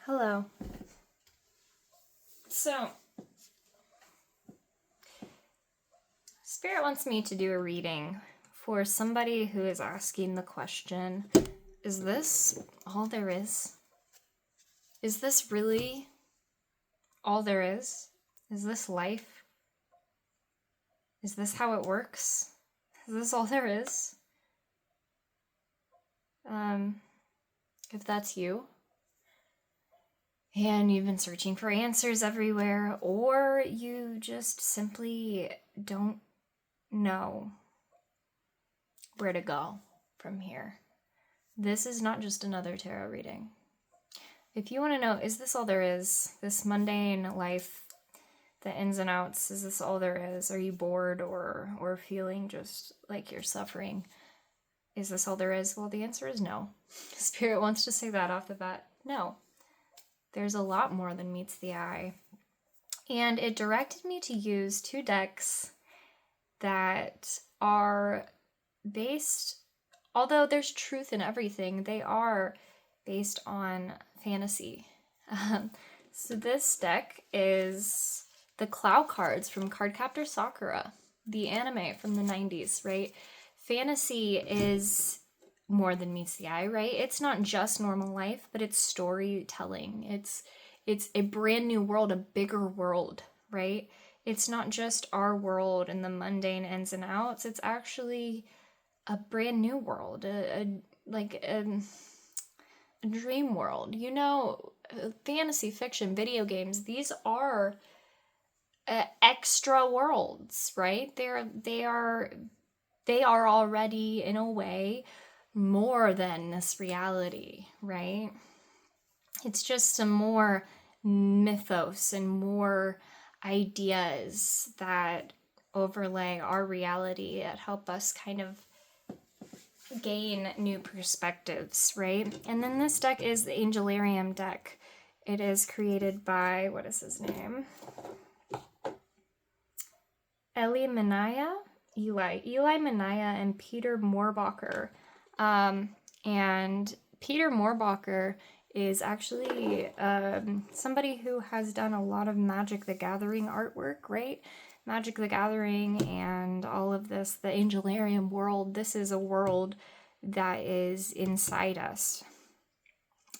Hello. So, Spirit wants me to do a reading for somebody who is asking the question, is this all there is? Is this really all there is? Is this life? Is this how it works? Is this all there is? If that's you, and you've been searching for answers everywhere, or you just simply don't know where to go from here, this is not just another tarot reading. If you want to know, is this all there is? This mundane life, the ins and outs, is this all there is? Are you bored or feeling just like you're suffering? Is this all there is? Well, the answer is no. Spirit wants to say that off the bat. No. There's a lot more than meets the eye. And it directed me to use two decks that are based, although there's truth in everything, they are based on fantasy. So this deck is the Clow cards from Cardcaptor Sakura, the anime from the 90s, right? Fantasy is more than meets the eye, right? It's not just normal life, but it's storytelling. It's a brand new world, a bigger world, right? It's not just our world and the mundane ins and outs. It's actually a brand new world, a dream world. You know, fantasy fiction, video games, these are extra worlds, right? They are already, in a way, more than this reality, right? It's just some more mythos and more ideas that overlay our reality that help us kind of gain new perspectives, right? And then this deck is the Angelarium deck. It is created by, what is his name? Eli Minaya and Peter Mohrbacher. And Peter Mohrbacher is actually somebody who has done a lot of Magic the Gathering artwork, right? Magic the Gathering and all of this, the Angelarium world, this is a world that is inside us.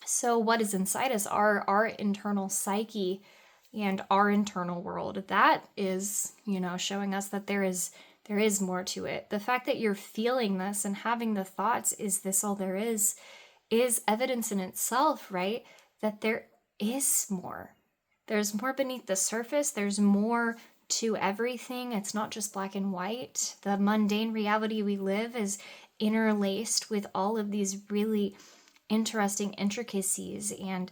So what is inside us? Our internal psyche and our internal world. That is, showing us that there is more to it. The fact that you're feeling this and having the thoughts, is this all there is evidence in itself, right? That there is more. There's more beneath the surface. There's more to everything. It's not just black and white. The mundane reality we live is interlaced with all of these really interesting intricacies and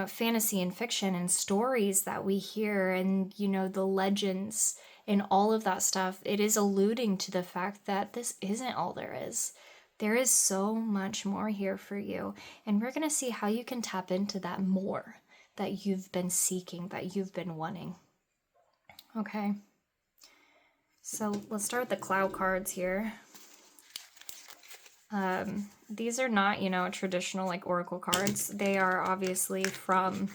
fantasy and fiction and stories that we hear, and the legends and all of that stuff. It is alluding to the fact that this isn't all there is. There is so much more here for you, and we're going to see how you can tap into that more that you've been seeking, that you've been wanting. Okay, so let's start with the Clow cards here. These are not, traditional like oracle cards. They are obviously from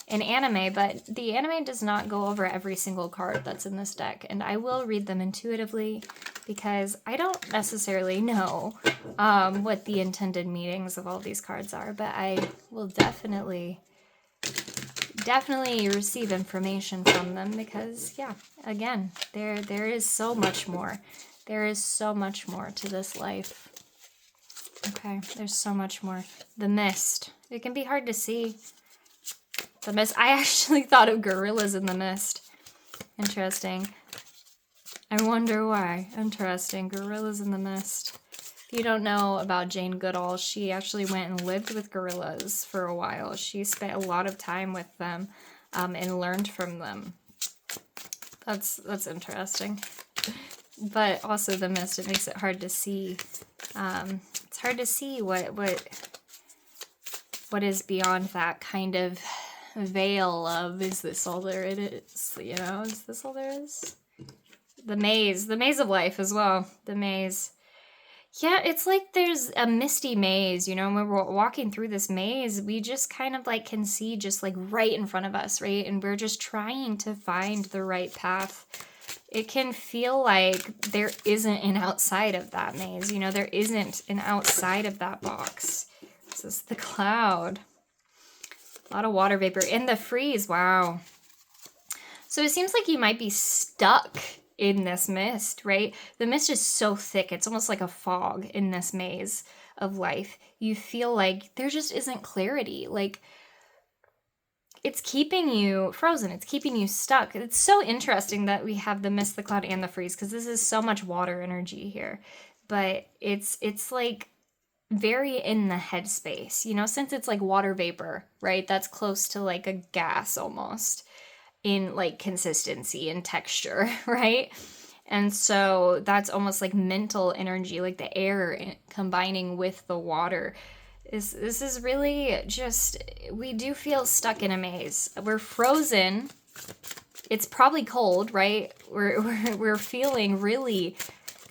an anime, but the anime does not go over every single card that's in this deck, and I will read them intuitively because I don't necessarily know what the intended meanings of all these cards are, but I will definitely receive information from them because, yeah, again, there is so much more. There is so much more to this life. Okay, there's so much more. The mist. It can be hard to see. The mist. I actually thought of gorillas in the mist. Interesting. I wonder why. Interesting. Gorillas in the mist. If you don't know about Jane Goodall, she actually went and lived with gorillas for a while. She spent a lot of time with them and learned from them. That's interesting. But also the mist, it makes it hard to see. It's hard to see what is beyond that kind of veil of, is this all there it is? Is this all there is? The maze of life as well. The maze. Yeah, it's like there's a misty maze, you know, and when we're walking through this maze, we just kind of like can see just like right in front of us, right? And we're just trying to find the right path. It can feel like there isn't an outside of that maze, you know, there isn't an outside of that box. This is the cloud. A lot of water vapor. And the freeze, wow. So it seems like you might be stuck in this mist, right? The mist is so thick, it's almost like a fog in this maze of life. You feel like there just isn't clarity. Like, it's keeping you frozen. It's keeping you stuck. It's so interesting that we have the mist, the cloud, and the freeze, because this is so much water energy here. But it's like very in the headspace, you know, since it's like water vapor, right? That's close to like a gas almost in like consistency and texture, right? And so that's almost like mental energy, like the air combining with the water. This is really just, we do feel stuck in a maze. We're frozen. It's probably cold, right? We're feeling really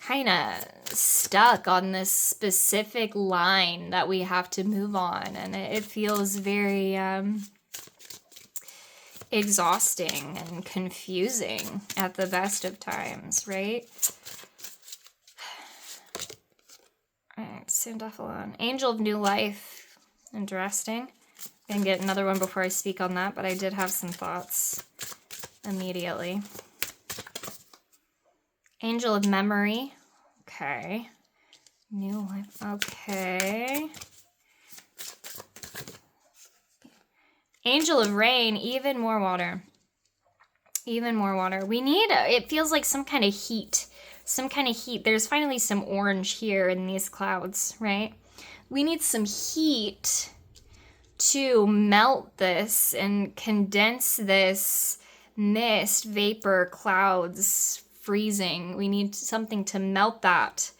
kind of stuck on this specific line that we have to move on, and it feels very exhausting and confusing at the best of times, right? All right, Sandalphon. Angel of New Life. Interesting. I'm gonna get another one before I speak on that, but I did have some thoughts immediately. Angel of Memory. Okay. New Life. Okay. Angel of Rain, even more water. Even more water. We need, it feels like some kind of heat. Some kind of heat. There's finally some orange here in these clouds, right? We need some heat to melt this and condense this mist, vapor, clouds, freezing. We need something to melt that,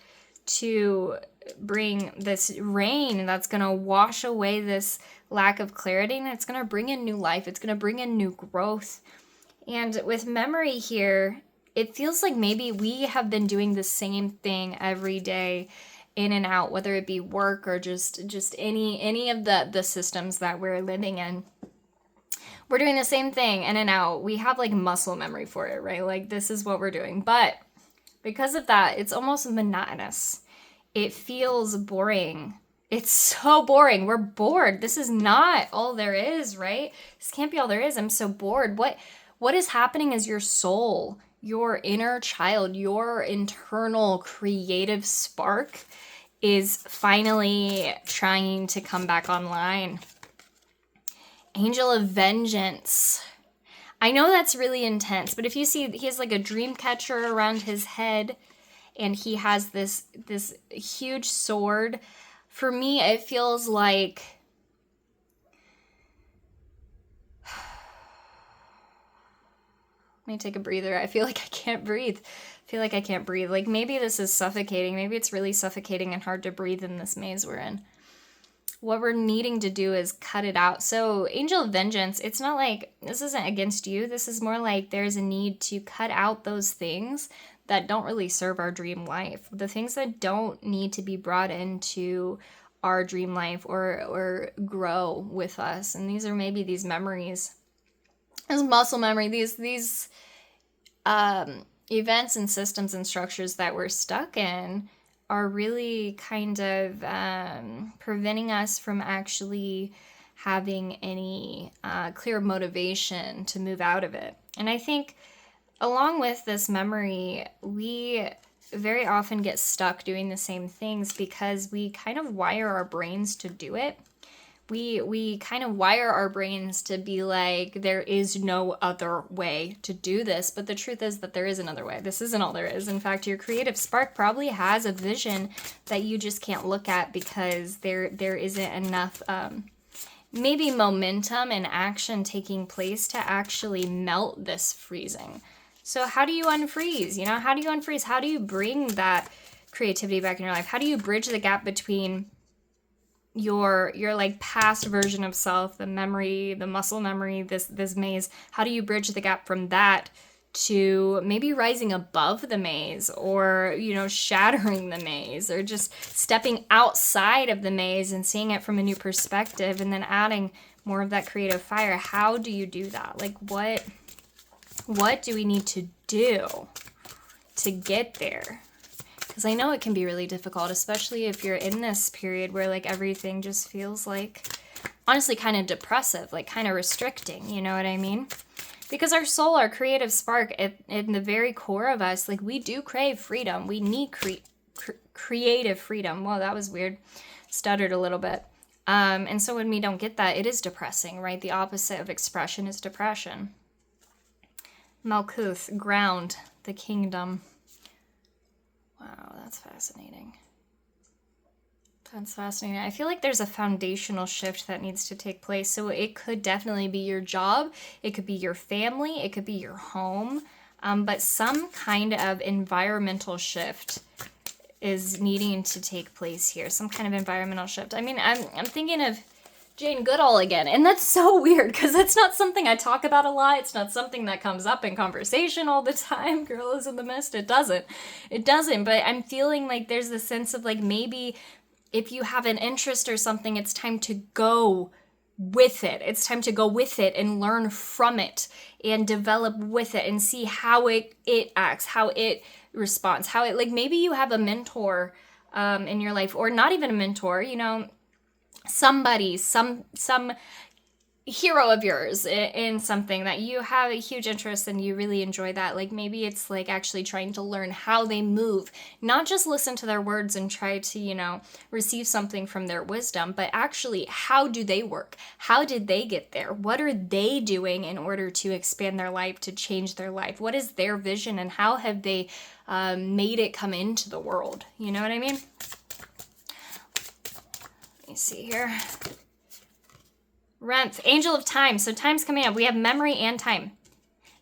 to bring this rain that's going to wash away this lack of clarity, and it's going to bring in new life. It's going to bring in new growth. And with memory here, it feels like maybe we have been doing the same thing every day, in and out, whether it be work or just any of the systems that we're living in. We're doing the same thing in and out. We have like muscle memory for it, right? Like, this is what we're doing. But because of that, it's almost monotonous. It feels boring. It's so boring. We're bored. This is not all there is, right? This can't be all there is. I'm so bored. What is happening is your soul, your inner child, your internal creative spark is finally trying to come back online. Angel of Vengeance. I know that's really intense, but if you see, he has like a dream catcher around his head, and he has this huge sword. For me, it feels like, let me take a breather. I feel like I can't breathe. Like, maybe this is suffocating. Maybe it's really suffocating and hard to breathe in this maze we're in. What we're needing to do is cut it out. So Angel of Vengeance, it's not like, this isn't against you. This is more like there's a need to cut out those things that don't really serve our dream life. The things that don't need to be brought into our dream life or grow with us. And these are maybe these memories. This muscle memory, these events and systems and structures that we're stuck in are really kind of preventing us from actually having any clear motivation to move out of it. And I think along with this memory, we very often get stuck doing the same things because we kind of wire our brains to do it. We kind of wire our brains to be like, there is no other way to do this. But the truth is that there is another way. This isn't all there is. In fact, your creative spark probably has a vision that you just can't look at because there isn't enough maybe momentum and action taking place to actually melt this freezing. So how do you unfreeze? You know, how do you unfreeze? How do you bring that creativity back in your life? How do you bridge the gap between your like past version of self, the memory, the muscle memory, this maze? How do you bridge the gap from that to maybe rising above the maze, or, shattering the maze, or just stepping outside of the maze and seeing it from a new perspective, and then adding more of that creative fire. How do you do that? Like, what do we need to do to get there? Because I know it can be really difficult, especially if you're in this period where like everything just feels like, honestly, kind of depressive, like kind of restricting, you know what I mean? Because our soul, our creative spark, in the very core of us, like we do crave freedom. We need creative freedom. Whoa, that was weird. Stuttered a little bit. And so when we don't get that, it is depressing, right? The opposite of expression is depression. Malkuth, ground, the kingdom. Wow, that's fascinating. That's fascinating. I feel like there's a foundational shift that needs to take place. So it could definitely be your job. It could be your family. It could be your home. But some kind of environmental shift is needing to take place here. Some kind of environmental shift. I mean, I'm thinking of Jane Goodall again. And that's so weird because that's not something I talk about a lot. It's not something that comes up in conversation all the time. Gorillas in the Mist. It doesn't. But I'm feeling like there's a sense of like maybe if you have an interest or something, it's time to go with it. It's time to go with it and learn from it and develop with it and see how it acts, how it responds, how it, like maybe you have a mentor in your life, or not even a mentor, somebody, some hero of yours in something that you have a huge interest and you really enjoy that. Like maybe it's like actually trying to learn how they move, not just listen to their words and try to, receive something from their wisdom, but actually how do they work? How did they get there? What are they doing in order to expand their life, to change their life? What is their vision and how have they made it come into the world? You know what I mean? Let me see here. Renth, Angel of Time. So time's coming up. We have memory and time.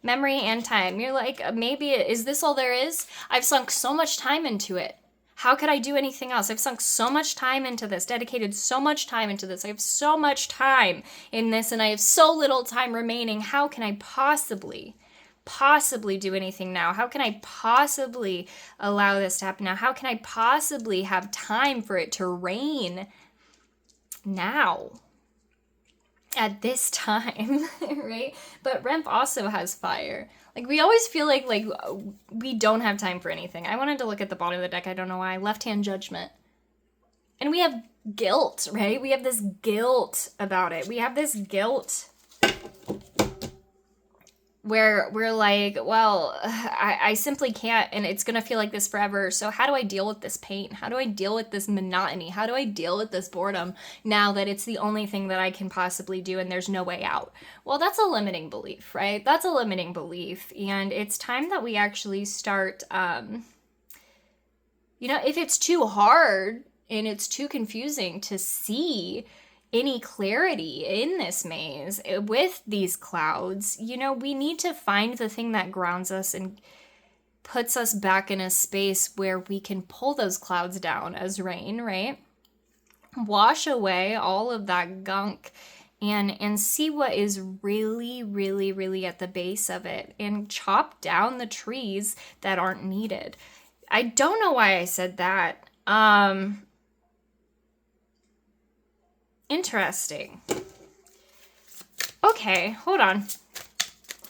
Memory and time. You're like, maybe, is this all there is? I've sunk so much time into it. How could I do anything else? I've sunk so much time into this, dedicated so much time into this. I have so much time in this and I have so little time remaining. How can I possibly do anything now? How can I possibly allow this to happen now? How can I possibly have time for it to rain now? At this time, right? But Remph also has fire. Like, we always feel like we don't have time for anything. I wanted to look at the bottom of the deck. I don't know why. Left-hand judgment. And we have guilt, right? We have this guilt about it. We have this guilt where we're like, well, I simply can't, and it's going to feel like this forever. So how do I deal with this pain? How do I deal with this monotony? How do I deal with this boredom now that it's the only thing that I can possibly do and there's no way out? Well, that's a limiting belief, right? That's a limiting belief. And it's time that we actually start, if it's too hard and it's too confusing to see any clarity in this maze with these clouds, we need to find the thing that grounds us and puts us back in a space where we can pull those clouds down as rain, right? Wash away all of that gunk and see what is really, really, really at the base of it and chop down the trees that aren't needed. I don't know why I said that. Interesting. Okay, hold on.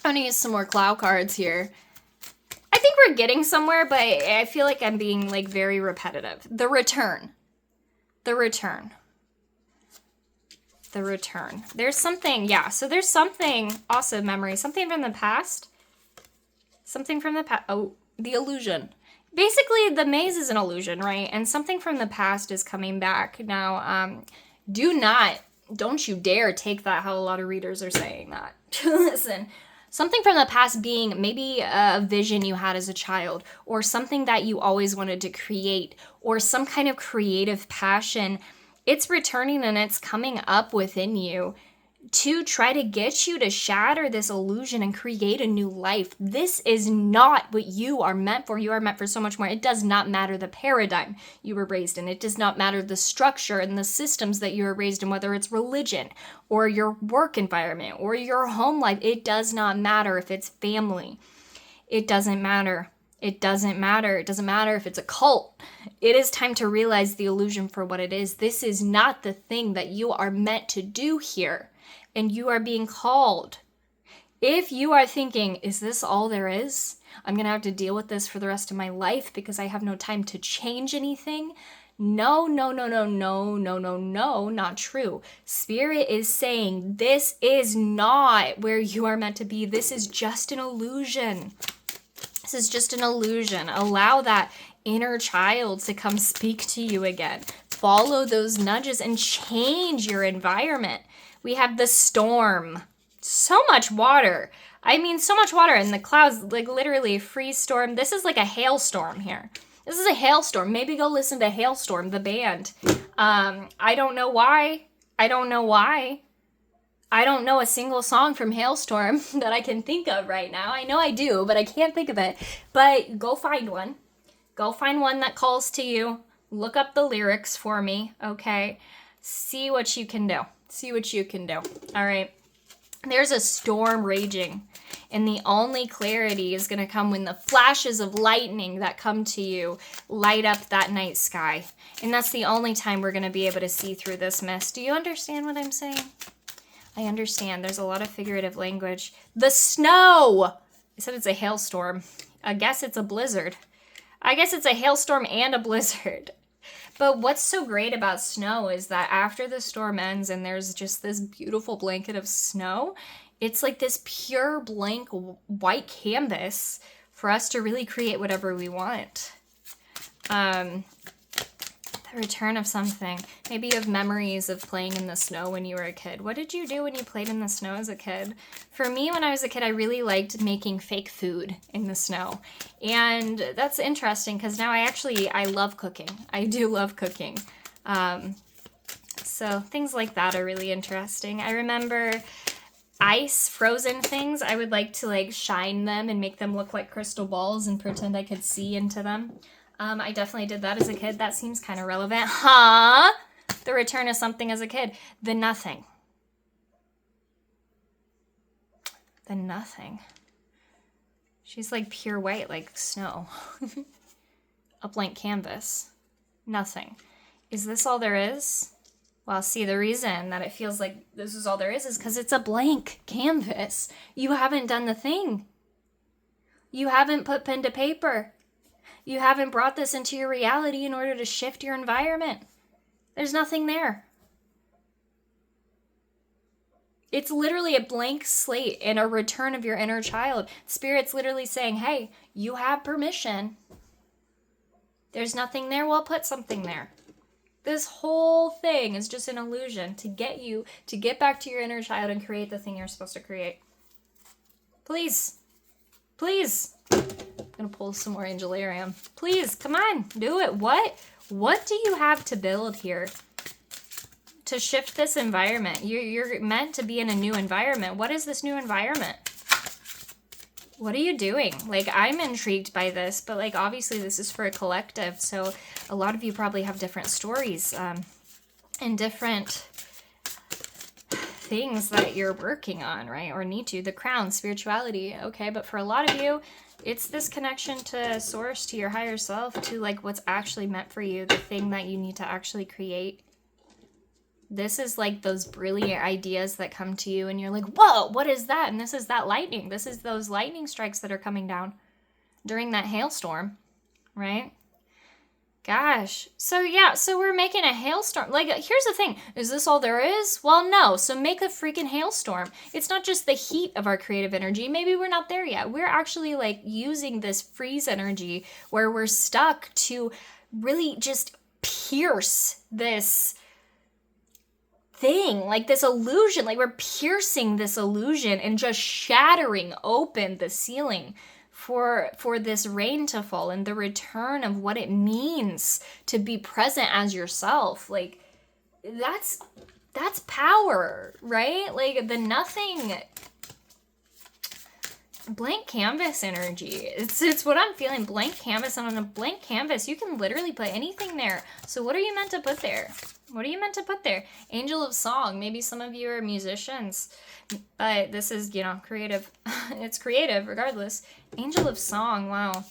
I'm gonna use some more Clow cards here. I think we're getting somewhere, but I feel like I'm being very repetitive. The return. There's something, so there's something, also memory, something from the past. Oh, the illusion. Basically, the maze is an illusion, right? And something from the past is coming back. Now, don't you dare take that how a lot of readers are saying that. Listen, something from the past being maybe a vision you had as a child, or something that you always wanted to create, or some kind of creative passion. It's returning and it's coming up within you to try to get you to shatter this illusion and create a new life. This is not what you are meant for. You are meant for so much more. It does not matter the paradigm you were raised in. It does not matter the structure and the systems that you were raised in, whether it's religion or your work environment or your home life. It does not matter if it's family. It doesn't matter. It doesn't matter. It doesn't matter if it's a cult. It is time to realize the illusion for what it is. This is not the thing that you are meant to do here. And you are being called. If you are thinking, is this all there is? I'm going to have to deal with this for the rest of my life because I have no time to change anything. No, no, no, no, no, no, no, no, not true. Spirit is saying this is not where you are meant to be. This is just an illusion. This is just an illusion. Allow that inner child to come speak to you again. Follow those nudges and change your environment. We have the storm. So much water. I mean, so much water in the clouds, like literally a freeze storm. This is like a hailstorm here. This is a hailstorm. Maybe go listen to Hailstorm, the band. I don't know why. I don't know why. I don't know a single song from Hailstorm that I can think of right now. I know I do, but I can't think of it. But go find one. Go find one that calls to you. Look up the lyrics for me, okay? See what you can do. See what you can do. All right. There's a storm raging, and the only clarity is going to come when the flashes of lightning that come to you light up that night sky. And that's the only time we're going to be able to see through this mist. Do you understand what I'm saying? I understand. There's a lot of figurative language. The snow! I said it's a hailstorm. I guess it's a blizzard. I guess it's a hailstorm and a blizzard. But what's so great about snow is that after the storm ends and there's just this beautiful blanket of snow, it's like this pure blank white canvas for us to really create whatever we want. The return of something. Maybe you have memories of playing in the snow when you were a kid. What did you do when you played in the snow as a kid? For me, when I was a kid, I really liked making fake food in the snow. And that's interesting because now I love cooking. I do love cooking. So things like that are really interesting. I remember ice, frozen things. I would like to like shine them and make them look like crystal balls and pretend I could see into them. I definitely did that as a kid. That seems kind of relevant. Huh? The return of something as a kid. The nothing. The nothing. She's like pure white, like snow. A blank canvas. Nothing. Is this all there is? Well, see, the reason that it feels like this is all there is because it's a blank canvas. You haven't done the thing. You haven't put pen to paper. You haven't brought this into your reality in order to shift your environment. There's nothing there. It's literally a blank slate and a return of your inner child. Spirit's literally saying, hey, you have permission. There's nothing there, well, put something there. This whole thing is just an illusion to get you to get back to your inner child and create the thing you're supposed to create. Please. Please. I'm going to pull some more Angelarium. Please, come on, do it. What do you have to build here to shift this environment? You're meant to be in a new environment. What is this new environment? What are you doing? Like, I'm intrigued by this, but like, obviously this is for a collective. So a lot of you probably have different stories and different things that you're working on, right? Or need to. The crown, spirituality. Okay, but for a lot of you, it's this connection to source, to your higher self, to like what's actually meant for you, the thing that you need to actually create. This is like those brilliant ideas that come to you and you're like, whoa, what is that? And this is that lightning. This is those lightning strikes that are coming down during that hailstorm, right? Gosh. So yeah, so we're making a hailstorm. Like, here's the thing. Is this all there is? Well, no. So make a freaking hailstorm. It's not just the heat of our creative energy. Maybe we're not there yet. We're actually like using this freeze energy where we're stuck to really just pierce this thing, like this illusion. Like we're piercing this illusion and just shattering open the ceiling for this rain to fall and the return of what it means to be present as yourself. Like that's power, right? Like the nothing, blank canvas energy. It's what I'm feeling. Blank canvas, and on a blank canvas you can literally put anything there. So what are you meant to put there? What are you meant to put there? Angel of Song. Maybe some of you are musicians, but this is, you know, creative. It's creative regardless. Angel of Song. Wow.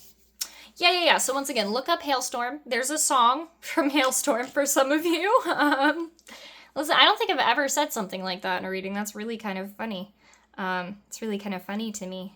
Yeah. So once again, look up Hailstorm. There's a song from Hailstorm for some of you. Listen, I don't think I've ever said something like that in a reading. That's really kind of funny. It's really kind of funny to me.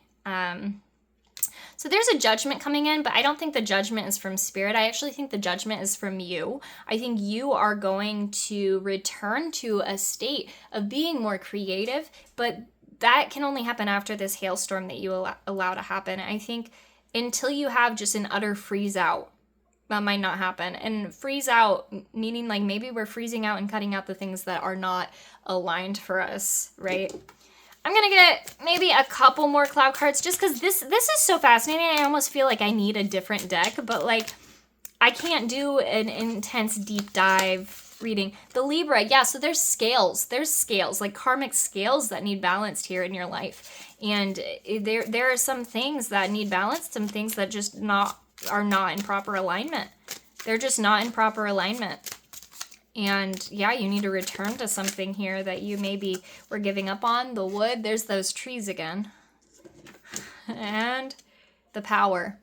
So there's a judgment coming in, but I don't think the judgment is from spirit. I actually think the judgment is from you. I think you are going to return to a state of being more creative, but that can only happen after this hailstorm that you allow to happen. I think until you have just an utter freeze out, that might not happen. And freeze out, meaning like maybe we're freezing out and cutting out the things that are not aligned for us, right? I'm gonna get maybe a couple more cloud cards just because this is so fascinating. I almost feel like I need a different deck, but like I can't do an intense deep dive reading. The Libra, yeah, so there's scales. There's scales, like karmic scales that need balanced here in your life. And there are some things that need balance, some things that just are not in proper alignment. They're just not in proper alignment. And yeah, you need to return to something here that you maybe were giving up on. The wood, there's those trees again. And the power.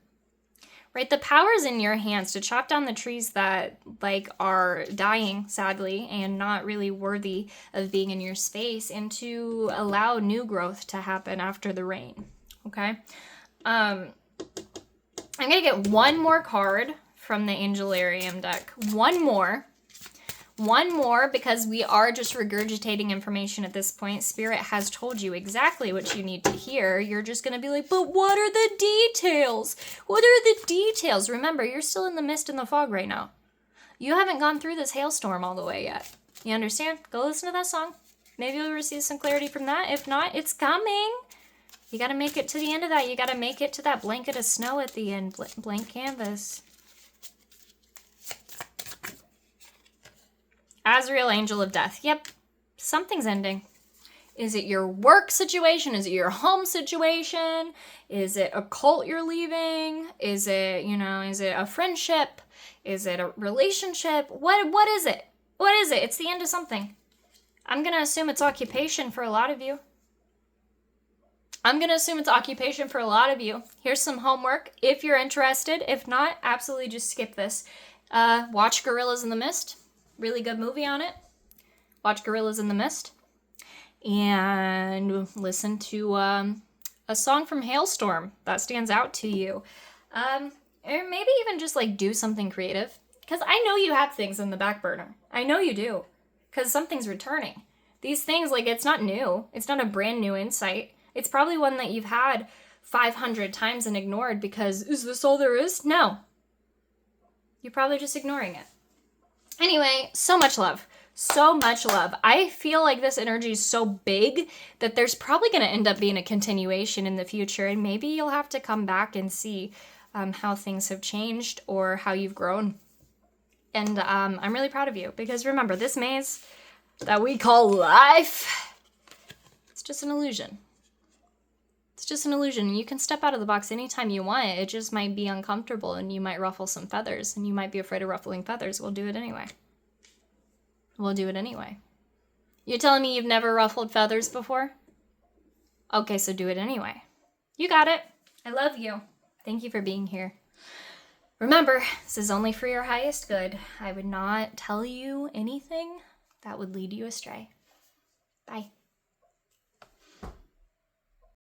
Right, the power is in your hands to chop down the trees that like are dying, sadly, and not really worthy of being in your space, and to allow new growth to happen after the rain. Okay? I'm gonna get one more card from the Angelarium deck. One more, because we are just regurgitating information at this point. Spirit has told you exactly what you need to hear. You're just going to be like, but what are the details? What are the details? Remember, you're still in the mist and the fog right now. You haven't gone through this hailstorm all the way yet. You understand? Go listen to that song. Maybe you'll receive some clarity from that. If not, it's coming. You got to make it to the end of that. You got to make it to that blanket of snow at the end. Blank canvas. Azrael, Angel of Death. Yep, something's ending. Is it your work situation? Is it your home situation? Is it a cult you're leaving? Is it, is it a friendship? Is it a relationship? What is it? What is it? It's the end of something. I'm going to assume it's occupation for a lot of you. Here's some homework if you're interested. If not, absolutely just skip this. Watch Gorillas in the Mist. Really good movie on it. Watch Gorillas in the Mist. And listen to a song from Hailstorm that stands out to you. Or maybe even just like do something creative. Because I know you have things in the back burner. I know you do. Because something's returning. These things, like, it's not new. It's not a brand new insight. It's probably one that you've had 500 times and ignored because, is this all there is? No. You're probably just ignoring it. Anyway, so much love. So much love. I feel like this energy is so big that there's probably going to end up being a continuation in the future, and maybe you'll have to come back and see how things have changed or how you've grown. And I'm really proud of you, because remember, this maze that we call life, it's just an illusion. It's just an illusion. You can step out of the box anytime you want. It just might be uncomfortable and you might ruffle some feathers and you might be afraid of ruffling feathers. We'll do it anyway. You're telling me you've never ruffled feathers before? Okay, so do it anyway. You got it. I love you. Thank you for being here. Remember, this is only for your highest good. I would not tell you anything that would lead you astray. Bye.